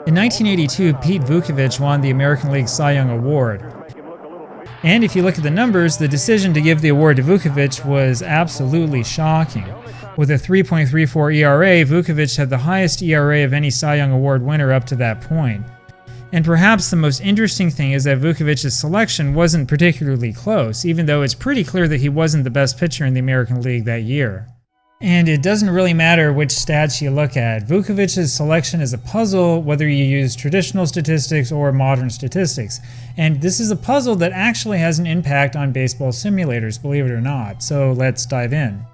In 1982, Pete Vuckovich won the American League Cy Young Award. And if you look at the numbers, the decision to give the award to Vuckovich was absolutely shocking. With a 3.34 ERA, Vuckovich had the highest ERA of any Cy Young Award winner up to that point. And perhaps the most interesting thing is that Vuckovich's selection wasn't particularly close, even though it's pretty clear that he wasn't the best pitcher in the American League that year. And it doesn't really matter which stats you look at. Vuckovich's selection is a puzzle, whether you use traditional statistics or modern statistics. And this is a puzzle that actually has an impact on baseball simulators, believe it or not. So let's dive in.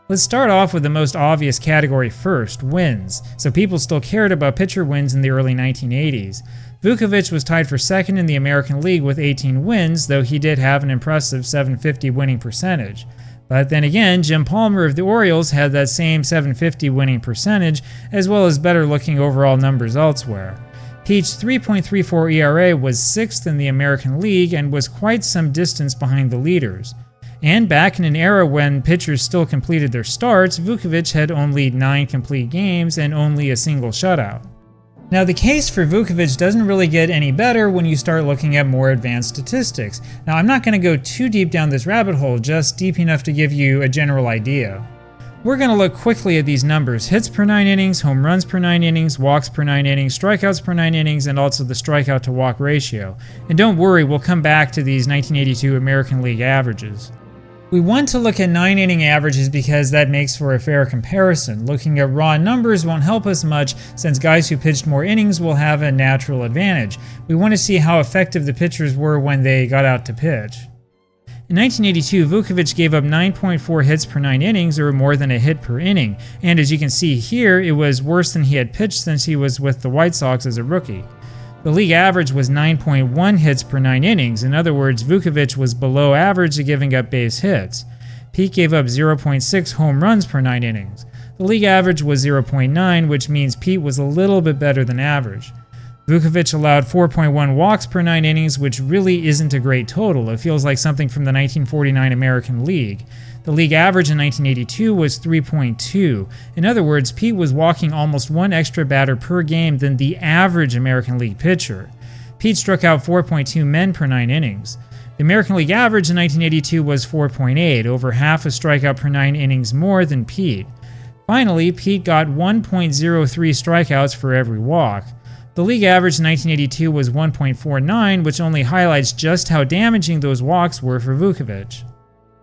Let's start off with the most obvious category first, wins. So people still cared about pitcher wins in the early 1980s. Vuckovich was tied for second in the American League with 18 wins, though he did have an impressive .750 winning percentage. But then again, Jim Palmer of the Orioles had that same .750 winning percentage, as well as better looking overall numbers elsewhere. Pete's 3.34 ERA was 6th in the American League and was quite some distance behind the leaders. And back in an era when pitchers still completed their starts, Vuckovich had only 9 complete games and only a single shutout. Now the case for Vuckovich doesn't really get any better when you start looking at more advanced statistics. Now I'm not going to go too deep down this rabbit hole, just deep enough to give you a general idea. We're going to look quickly at these numbers: hits per 9 innings, home runs per 9 innings, walks per 9 innings, strikeouts per 9 innings, and also the strikeout to walk ratio. And don't worry, we'll come back to these 1982 American League averages. We want to look at 9-inning averages because that makes for a fair comparison. Looking at raw numbers won't help us much since guys who pitched more innings will have a natural advantage. We want to see how effective the pitchers were when they got out to pitch. In 1982, Vuckovich gave up 9.4 hits per 9 innings, or more than a hit per inning, and as you can see here, it was worse than he had pitched since he was with the White Sox as a rookie. The league average was 9.1 hits per 9 innings. In other words, Vuckovich was below average at giving up base hits. Pete gave up 0.6 home runs per 9 innings. The league average was 0.9, which means Pete was a little bit better than average. Vuckovich allowed 4.1 walks per 9 innings, which really isn't a great total. It feels like something from the 1949 American League. The league average in 1982 was 3.2. In other words, Pete was walking almost 1 extra batter per game than the average American League pitcher. Pete struck out 4.2 men per 9 innings. The American League average in 1982 was 4.8, over half a strikeout per 9 innings more than Pete. Finally, Pete got 1.03 strikeouts for every walk. The league average in 1982 was 1.49, which only highlights just how damaging those walks were for Vuckovich.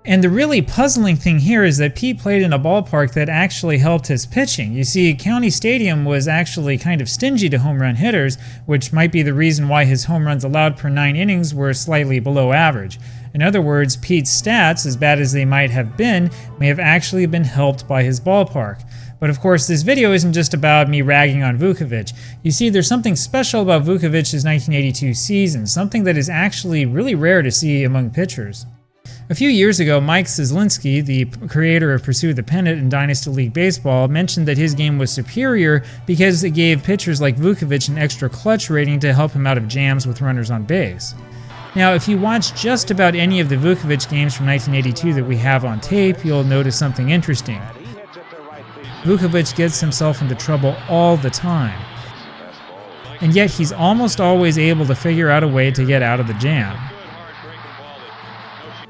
And the really puzzling thing here is that Pete played in a ballpark that actually helped his pitching. You see, County Stadium was actually kind of stingy to home run hitters, which might be the reason why his home runs allowed per 9 innings were slightly below average. In other words, Pete's stats, as bad as they might have been, may have actually been helped by his ballpark. But of course, this video isn't just about me ragging on Vuckovich. You see, there's something special about Vuckovich's 1982 season, something that is actually really rare to see among pitchers. A few years ago, Mike Cislinski, the creator of Pursue the Pennant and Dynasty League Baseball, mentioned that his game was superior because it gave pitchers like Vuckovich an extra clutch rating to help him out of jams with runners on base. Now, if you watch just about any of the Vuckovich games from 1982 that we have on tape, you'll notice something interesting. Vuckovich gets himself into trouble all the time, and yet he's almost always able to figure out a way to get out of the jam.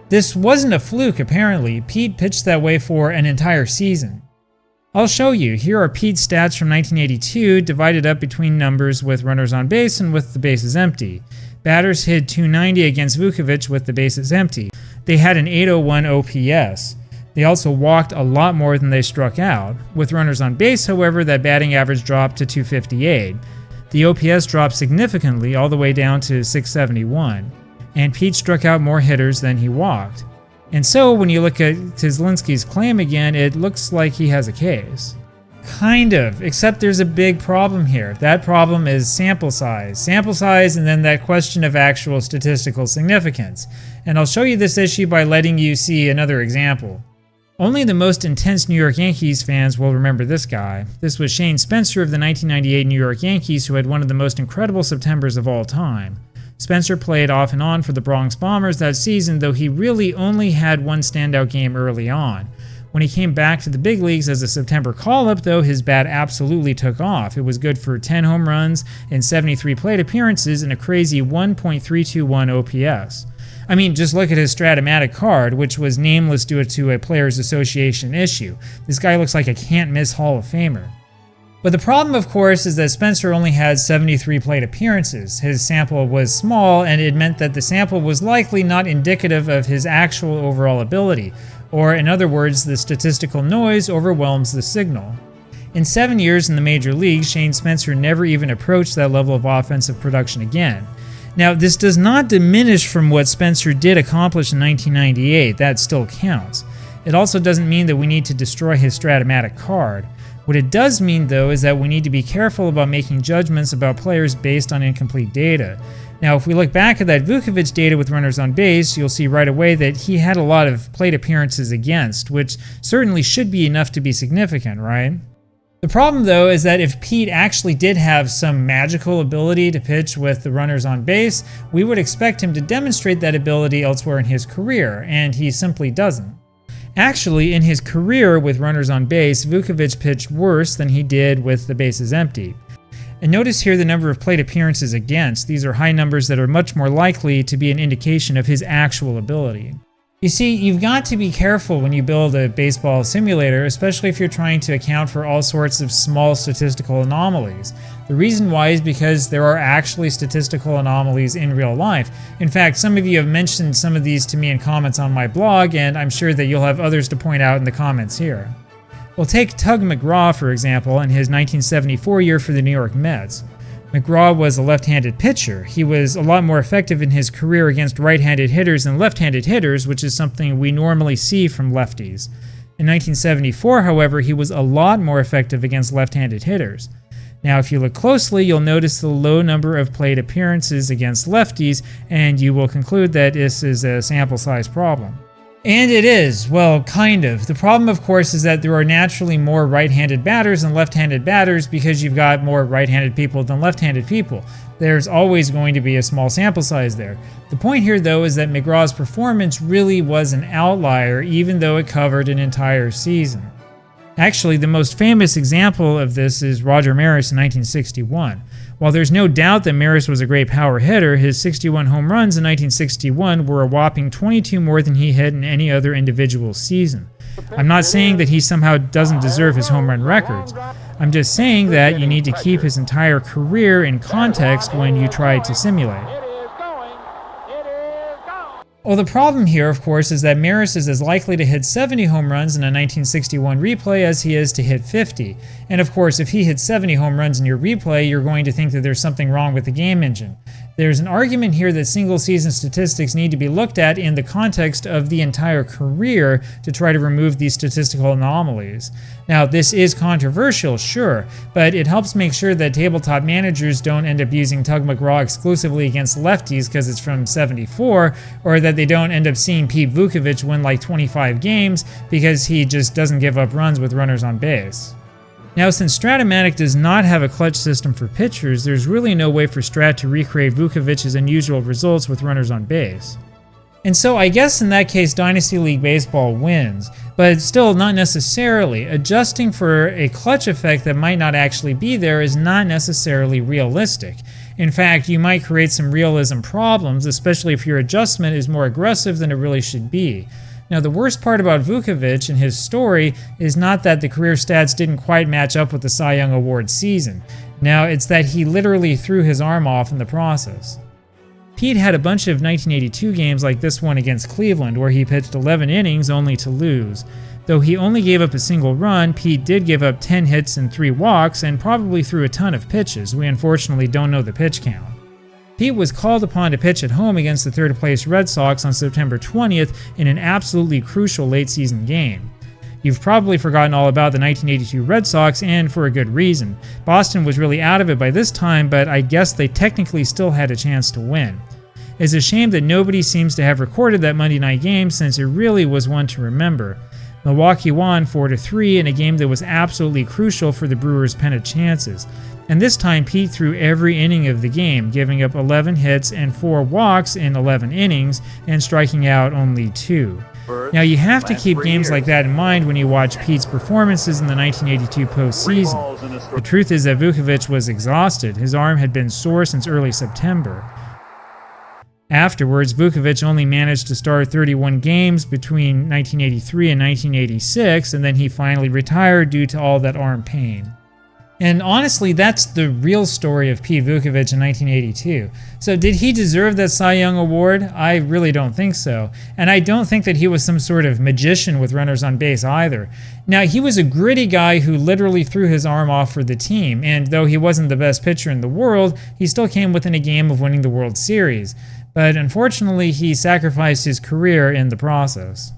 This wasn't a fluke, apparently. Pete pitched that way for an entire season. I'll show you. Here are Pete's stats from 1982 divided up between numbers with runners on base and with the bases empty. Batters hit .290 against Vuckovich with the bases empty. They had an .801 OPS. They also walked a lot more than they struck out. With runners on base, however, that batting average dropped to .258. The OPS dropped significantly, all the way down to .671. And Pete struck out more hitters than he walked. And so, when you look at Cislinski's claim again, it looks like he has a case. Kind of, except there's a big problem here. That problem is sample size. Sample size and then that question of actual statistical significance. And I'll show you this issue by letting you see another example. Only the most intense New York Yankees fans will remember this guy. This was Shane Spencer of the 1998 New York Yankees, who had one of the most incredible Septembers of all time. Spencer played off and on for the Bronx Bombers that season, though he really only had one standout game early on. When he came back to the big leagues as a September call-up, though, his bat absolutely took off. It was good for 10 home runs and 73 plate appearances and a crazy 1.321 OPS. I mean, just look at his Strat-O-Matic card, which was nameless due to a Players Association issue. This guy looks like a can't-miss Hall of Famer. But the problem, of course, is that Spencer only had 73 plate appearances. His sample was small, and it meant that the sample was likely not indicative of his actual overall ability, or in other words, the statistical noise overwhelms the signal. In 7 years in the major leagues, Shane Spencer never even approached that level of offensive production again. Now, this does not diminish from what Spencer did accomplish in 1998, that still counts. It also doesn't mean that we need to destroy his Strat-O-Matic card. What it does mean, though, is that we need to be careful about making judgments about players based on incomplete data. Now, if we look back at that Vuckovich data with runners on base, you'll see right away that he had a lot of plate appearances against, which certainly should be enough to be significant, right? The problem, though, is that if Pete actually did have some magical ability to pitch with the runners on base, we would expect him to demonstrate that ability elsewhere in his career, and he simply doesn't. Actually, in his career with runners on base, Vuckovich pitched worse than he did with the bases empty. And notice here the number of plate appearances against. These are high numbers that are much more likely to be an indication of his actual ability. You see, you've got to be careful when you build a baseball simulator, especially if you're trying to account for all sorts of small statistical anomalies. The reason why is because there are actually statistical anomalies in real life. In fact, some of you have mentioned some of these to me in comments on my blog, and I'm sure that you'll have others to point out in the comments here. Well, take Tug McGraw, for example, in his 1974 year for the New York Mets. McGraw was a left-handed pitcher. He was a lot more effective in his career against right-handed hitters than left-handed hitters, which is something we normally see from lefties. In 1974, however, he was a lot more effective against left-handed hitters. Now, if you look closely, you'll notice the low number of plate appearances against lefties, and you will conclude that this is a sample size problem. And it is, well, kind of. The problem, of course, is that there are naturally more right-handed batters than left-handed batters because you've got more right-handed people than left-handed people. There's always going to be a small sample size there. The point here, though, is that McGraw's performance really was an outlier, even though it covered an entire season. Actually, the most famous example of this is Roger Maris in 1961. While there's no doubt that Maris was a great power hitter, his 61 home runs in 1961 were a whopping 22 more than he hit in any other individual season. I'm not saying that he somehow doesn't deserve his home run records. I'm just saying that you need to keep his entire career in context when you try to simulate. Well, the problem here, of course, is that Maris is as likely to hit 70 home runs in a 1961 replay as he is to hit 50. And of course, if he hits 70 home runs in your replay, you're going to think that there's something wrong with the game engine. There's an argument here that single-season statistics need to be looked at in the context of the entire career to try to remove these statistical anomalies. Now, this is controversial, sure, but it helps make sure that tabletop managers don't end up using Tug McGraw exclusively against lefties because it's from 74, or that they don't end up seeing Pete Vuckovich win like 25 games because he just doesn't give up runs with runners on base. Now, since Strat-O-Matic does not have a clutch system for pitchers, there's really no way for Strat to recreate Vuckovich's unusual results with runners on base. And so I guess in that case Dynasty League Baseball wins, but still not necessarily. Adjusting for a clutch effect that might not actually be there is not necessarily realistic. In fact, you might create some realism problems, especially if your adjustment is more aggressive than it really should be. Now, the worst part about Vuckovich and his story is not that the career stats didn't quite match up with the Cy Young Award season. Now, it's that he literally threw his arm off in the process. Pete had a bunch of 1982 games like this one against Cleveland, where he pitched 11 innings only to lose. Though he only gave up a single run, Pete did give up 10 hits and 3 walks, and probably threw a ton of pitches. We unfortunately don't know the pitch count. Pete was called upon to pitch at home against the third-place Red Sox on September 20th in an absolutely crucial late-season game. You've probably forgotten all about the 1982 Red Sox, and for a good reason. Boston was really out of it by this time, but I guess they technically still had a chance to win. It's a shame that nobody seems to have recorded that Monday night game, since it really was one to remember. Milwaukee won 4-3 in a game that was absolutely crucial for the Brewers' pennant chances. And this time Pete threw every inning of the game, giving up 11 hits and 4 walks in 11 innings, and striking out only 2. Now, you have to keep games like that in mind when you watch Pete's performances in the 1982 postseason. The truth is that Vuckovich was exhausted. His arm had been sore since early September. Afterwards, Vuckovich only managed to start 31 games between 1983 and 1986, and then he finally retired due to all that arm pain. And honestly, that's the real story of Pete Vuckovich in 1982. So did he deserve that Cy Young award? I really don't think so. And I don't think that he was some sort of magician with runners on base either. Now, he was a gritty guy who literally threw his arm off for the team, and though he wasn't the best pitcher in the world, he still came within a game of winning the World Series. But unfortunately, he sacrificed his career in the process.